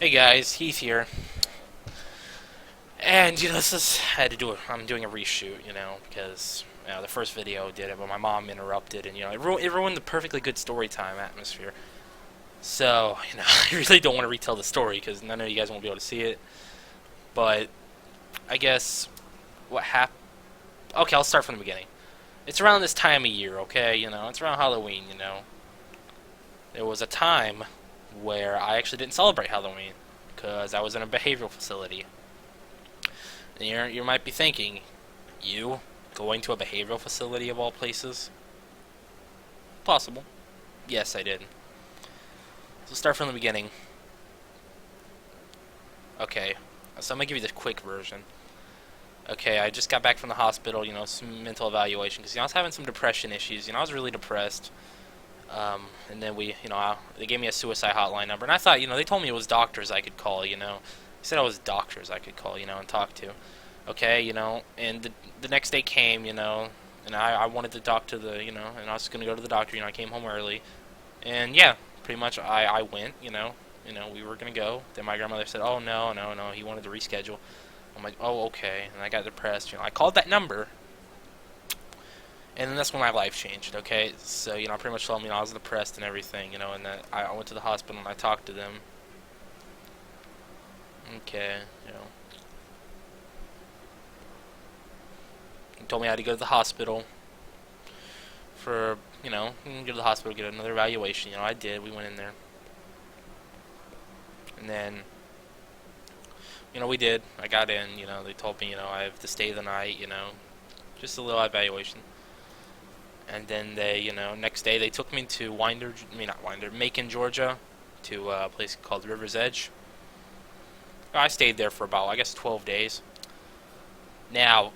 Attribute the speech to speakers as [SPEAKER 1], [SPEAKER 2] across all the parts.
[SPEAKER 1] Hey guys, Heef here. And I'm doing a reshoot, because the first video did it, but my mom interrupted, and it ruined the perfectly good story time atmosphere. So, I really don't want to retell the story because none of you guys won't be able to see it. But I guess what happened. Okay, I'll start from the beginning. It's around this time of year, okay? It's around Halloween. There was a time where I actually didn't celebrate Halloween because I was in a behavioral facility. And you might be thinking, you going to a behavioral facility of all places? Possible. Yes, I did. So start from the beginning. Okay, so I'm gonna give you the quick version. Okay, I just got back from the hospital, some mental evaluation, because, I was having some depression issues, I was really depressed. And then they gave me a suicide hotline number, and I thought, they told me it was doctors I could call, They said it was doctors I could call, and talk to. Okay, and the next day came, and I wanted to talk to and I was going to go to the doctor, I came home early. And yeah, pretty much I went, we were going to go. Then my grandmother said, oh, no, he wanted to reschedule. I'm like, oh, okay, and I got depressed, I called that number, and then that's when my life changed, okay? So, I pretty much told them, I was depressed and everything, and that I went to the hospital and I talked to them. Okay, He told me I had to go to the hospital for, go to the hospital, get another evaluation. I did. We went in there. And then, we did. I got in, they told me, I have to stay the night, just a little evaluation. And then they, next day they took me to Macon, Georgia, to a place called River's Edge. I stayed there for about, 12 days. Now,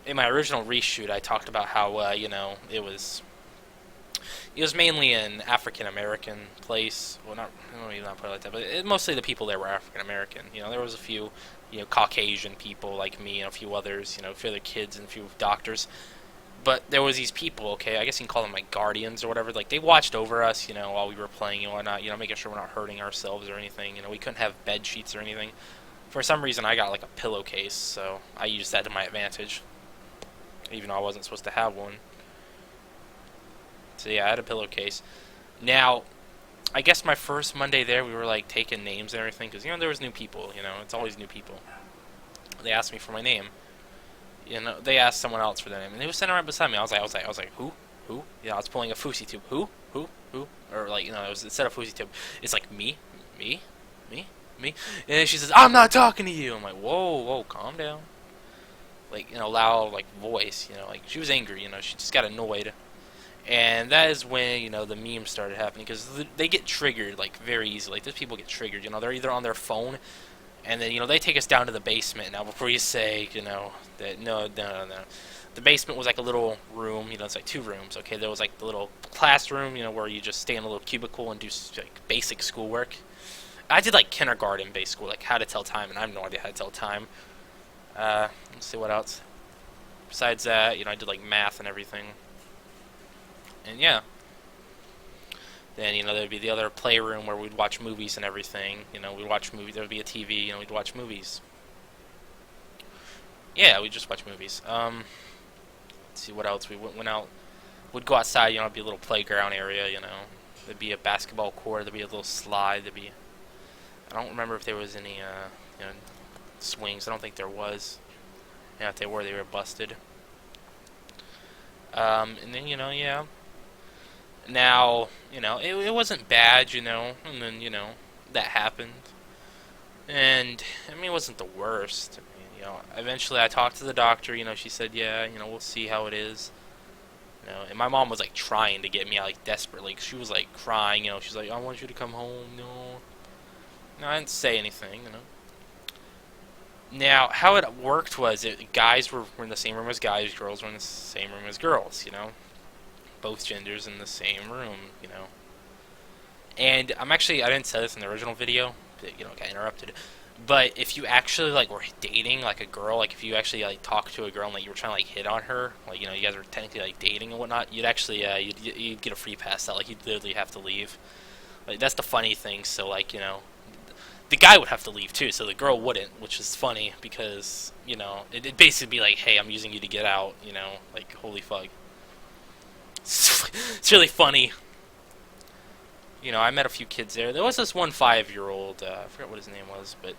[SPEAKER 1] in my original reshoot, I talked about how, it was mainly an African American place. Well, not put it like that, but mostly the people there were African American. There was a few, Caucasian people like me and a few others, a few other kids and a few doctors. But there was these people, okay, I guess you can call them like guardians or whatever. Like they watched over us, while we were playing and whatnot. Making sure we're not hurting ourselves or anything. We couldn't have bed sheets or anything. For some reason, I got like a pillowcase, so I used that to my advantage, even though I wasn't supposed to have one. So yeah, I had a pillowcase. Now, I guess my first Monday there, we were like taking names and everything, because there was new people. It's always new people. They asked me for my name. They asked someone else for their name, and they were sitting right beside me. I was like, who? I was pulling a fousey tube. Who? Or like, it was instead of fousey tube, it's like me. And then she says, I'm not talking to you. I'm like, whoa, calm down. Like, loud, like, voice, like, she was angry, she just got annoyed. And that is when, the memes started happening, because they get triggered, like, very easily. Like, those people get triggered, they're either on their phone, and then, they take us down to the basement. Now, before you say, that, no. The basement was like a little room, it's like two rooms, okay? There was like the little classroom, where you just stay in a little cubicle and do, like, basic schoolwork. I did, like, kindergarten-based school, like, how to tell time, and I have no idea how to tell time. Let's see what else. Besides that, I did, like, math and everything. And, yeah. Then, there'd be the other playroom where we'd watch movies and everything. We'd watch movies. There'd be a TV, we'd watch movies. Yeah, we'd just watch movies. Let's see what else. We went out. We'd go outside, it'd be a little playground area, There'd be a basketball court. There'd be a little slide. I don't remember if there was any, swings. I don't think there was. Yeah, if they were busted. And then, yeah. Now, it wasn't bad, and then, that happened. And, it wasn't the worst. Eventually I talked to the doctor, she said, yeah, we'll see how it is. And my mom was, like, trying to get me out, like, desperately, 'cause she was, like, crying, she's like, I want you to come home, no. No, I didn't say anything, Now, how it worked was, guys were in the same room as guys, girls were in the same room as girls, Both genders in the same room, And I didn't say this in the original video, but, got interrupted. But if you actually, like, were dating, like, a girl, like, if you actually, like, talked to a girl and, like, you were trying to, like, hit on her, like, you guys were technically, like, dating and whatnot, you'd actually, you'd get a free pass out, like, you'd literally have to leave. Like, that's the funny thing, so, like, the guy would have to leave too, so the girl wouldn't, which is funny because it'd basically be like, hey, I'm using you to get out, like holy fuck. It's really funny. I met a few kids there. There was this one 5-year-old. I forgot what his name was, but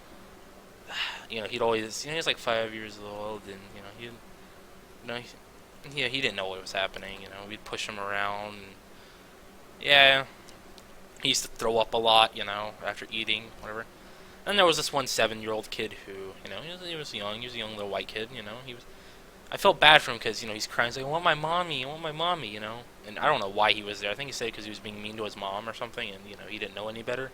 [SPEAKER 1] he'd always, he was like 5 years old, and he didn't know what was happening. We'd push him around. And, yeah, he used to throw up a lot, after eating, whatever. And there was this one 7-year-old kid who, he was young. He was a young little white kid, He was. I felt bad for him because, he's crying. He's like, I want my mommy, I want my mommy, And I don't know why he was there. I think he said because he was being mean to his mom or something, and, he didn't know any better.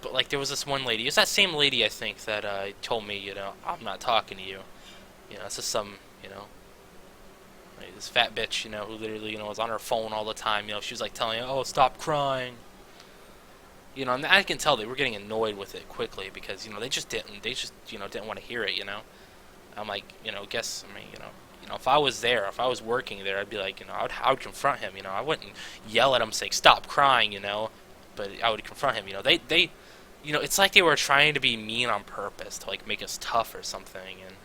[SPEAKER 1] But, like, there was this one lady. It was that same lady, I think, that told me, I'm not talking to you. It's just some, like this fat bitch, who literally, was on her phone all the time. She was, like, telling you, oh, stop crying. And I can tell they were getting annoyed with it quickly because, they just didn't want to hear it, I'm like, if I was there, if I was working there, I'd be like, I would confront him, I wouldn't yell at him saying, stop crying, but I would confront him, they it's like they were trying to be mean on purpose to, like, make us tough or something, and,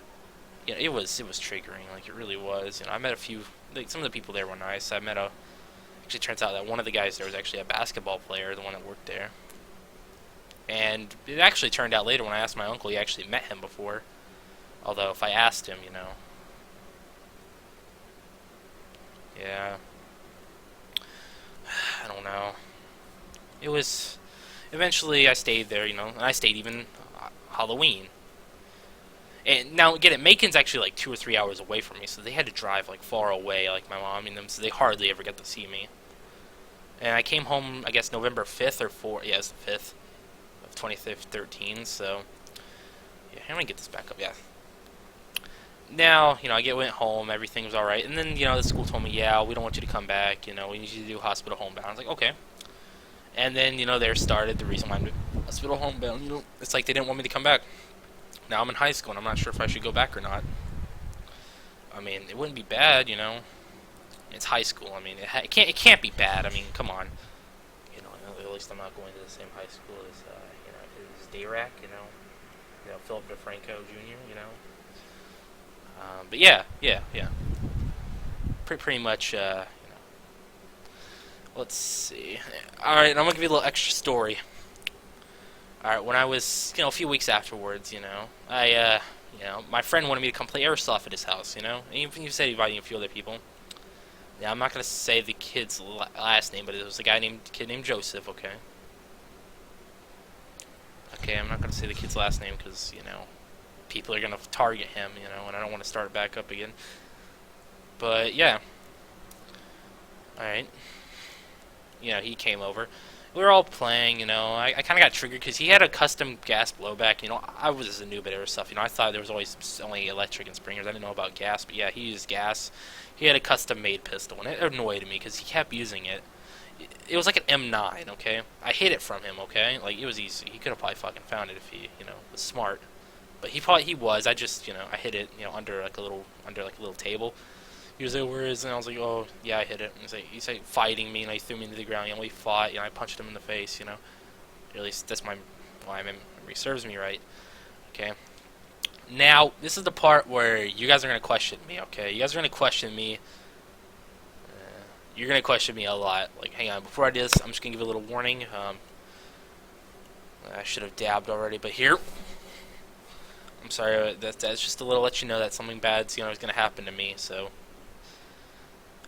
[SPEAKER 1] it was triggering, like, it really was, I met a few, like, some of the people there were nice. Actually, it turns out that one of the guys there was actually a basketball player, the one that worked there, and it actually turned out later when I asked my uncle, he actually met him before. Although, if I asked him, yeah, I don't know. It was, eventually I stayed there, and I stayed even Halloween. And now, get it, Macon's actually like 2 or 3 hours away from me, so they had to drive like far away, like my mom and them, so they hardly ever get to see me. And I came home, I guess, November 5th or 4th, yeah, it's the 5th of 2013, so, yeah, I'm gonna get this back up, yeah. Now, I went home, everything was alright, and then, the school told me, yeah, we don't want you to come back, we need you to do hospital homebound. I was like, okay. And then, there started the reason why I'm doing hospital homebound, it's like they didn't want me to come back. Now I'm in high school, and I'm not sure if I should go back or not. I mean, it wouldn't be bad, it's high school, I mean, it can't be bad, I mean, come on. At least I'm not going to the same high school as, as Dayrac, Philip DeFranco Jr., but yeah. Pretty much, let's see. Alright, I'm gonna give you a little extra story. Alright, when I was, a few weeks afterwards, my friend wanted me to come play airsoft at his house, and he said he invited a few other people. Yeah, I'm not gonna say the kid's last name, but it was a kid named Joseph, okay? Okay, I'm not gonna say the kid's last name, because, people are going to target him, and I don't want to start it back up again. But, yeah. Alright. He came over. We were all playing, I kind of got triggered because he had a custom gas blowback. I was a noob at airsoft. I thought there was always only electric and springers. I didn't know about gas, but yeah, he used gas. He had a custom-made pistol, and it annoyed me because he kept using it. It was like an M9, okay? I hid it from him, okay? Like, it was easy. He could have probably fucking found it if he, was smart. But he was. I just, I hid it, under like a little table. He was like, where is it? And I was like, oh, yeah, I hit it. And he's like fighting me, and he threw me into the ground. We fought, I punched him in the face, At least that's why my memory serves me right. Okay. Now, this is the part where you guys are going to question me, okay? You guys are going to question me. You're going to question me a lot. Like, hang on, before I do this, I'm just going to give you a little warning. I should have dabbed already, but here. I'm sorry, that's just to let you know that something bad's, is going to happen to me, so.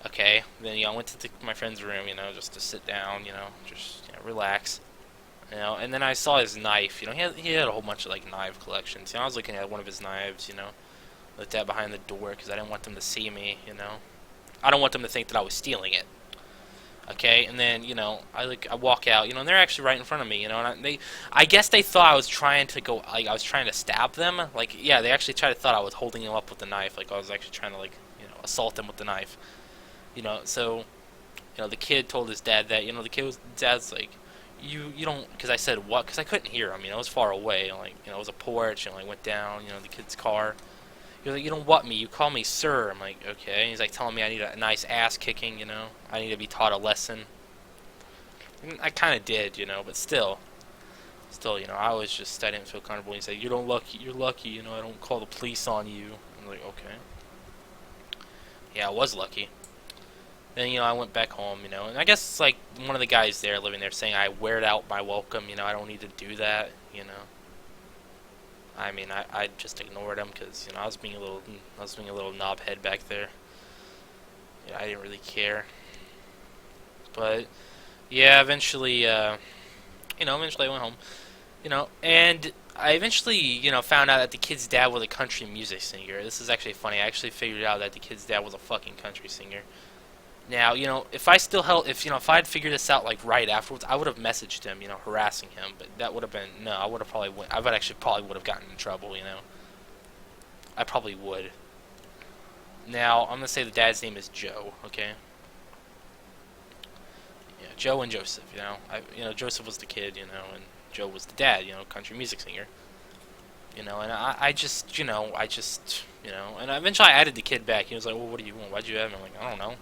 [SPEAKER 1] Okay, then, I went to my friend's room, just to sit down, just, relax. And then I saw his knife, he had a whole bunch of, like, knife collections. I was looking at one of his knives, looked at behind the door, because I didn't want them to see me, I don't want them to think that I was stealing it. Okay, and then, I walk out, and they're actually right in front of me, and I guess they thought I was trying to I was trying to stab them, like, yeah, they actually thought I was holding them up with the knife, like, I was actually trying to, like, assault them with the knife, so, the kid told his dad that, dad's like, you don't, because I said what, because I couldn't hear him, it was far away, like, it was a porch, and, went down, the kid's car. He was like, you don't want me, you call me sir. I'm like, okay. And he's like telling me I need a nice ass kicking, I need to be taught a lesson. And I kind of did, but still. Still, I didn't feel comfortable. He said, you're lucky, I don't call the police on you. I'm like, okay. Yeah, I was lucky. Then, I went back home, and I guess, like, one of the guys there living there saying I weared out my welcome, I don't need to do that. I mean, I just ignored him because, I was being a little knobhead back there. Yeah, I didn't really care. But, yeah, eventually I went home. And I eventually, found out that the kid's dad was a country music singer. This is actually funny. I actually figured out that the kid's dad was a fucking country singer. Now, if I still held, if I'd figured this out like right afterwards, I would have messaged him, harassing him. But that would have been no. I would have I would actually probably would have gotten in trouble. I probably would. Now I'm gonna say the dad's name is Joe. Okay. Yeah, Joe and Joseph. Joseph was the kid. And Joe was the dad. Country music singer. And and eventually I added the kid back. He was like, "Well, what do you want? Why'd you add him?" I'm like, "I don't know."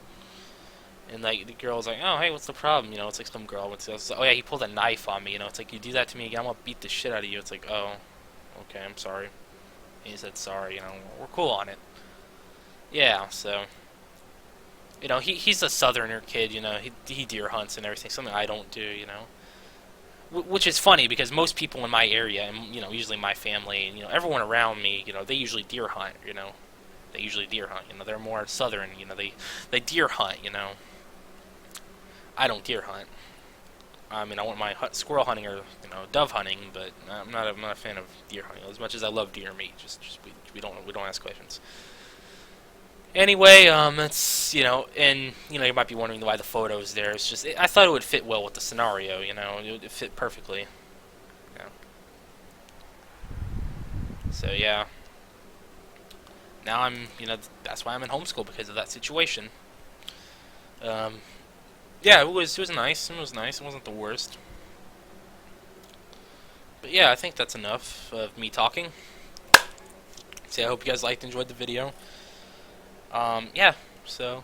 [SPEAKER 1] And like the girl was like, "Oh, hey, what's the problem?" It's like some girl. It's like, "Oh yeah, he pulled a knife on me." It's like, "You do that to me again, I'm gonna beat the shit out of you." It's like, "Oh, okay, I'm sorry." And he said, "Sorry, we're cool on it." Yeah, so he's a southerner kid. He deer hunts and everything, something I don't do. Which is funny because most people in my area, and usually my family, and everyone around me, they usually deer hunt. They usually deer hunt. They're more southern. They deer hunt. I don't deer hunt. I mean, I want my squirrel hunting or dove hunting, but I'm not a fan of deer hunting. As much as I love deer meat, just we don't ask questions. Anyway, it's and you might be wondering why the photo's there. It's just I thought it would fit well with the scenario. It would fit perfectly. Yeah. So yeah. Now that's why I'm in homeschool because of that situation. Um, yeah, it was nice. It was nice. It wasn't the worst. But yeah, I think that's enough of me talking. So I hope you guys liked and enjoyed the video. Yeah, so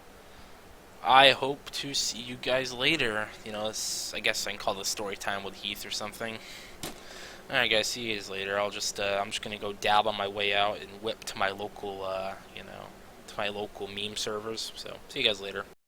[SPEAKER 1] I hope to see you guys later. I guess I can call this story time with Heath or something. Alright guys, see you guys later. I'm just gonna go dab on my way out and whip to my local, to my local meme servers. So, see you guys later.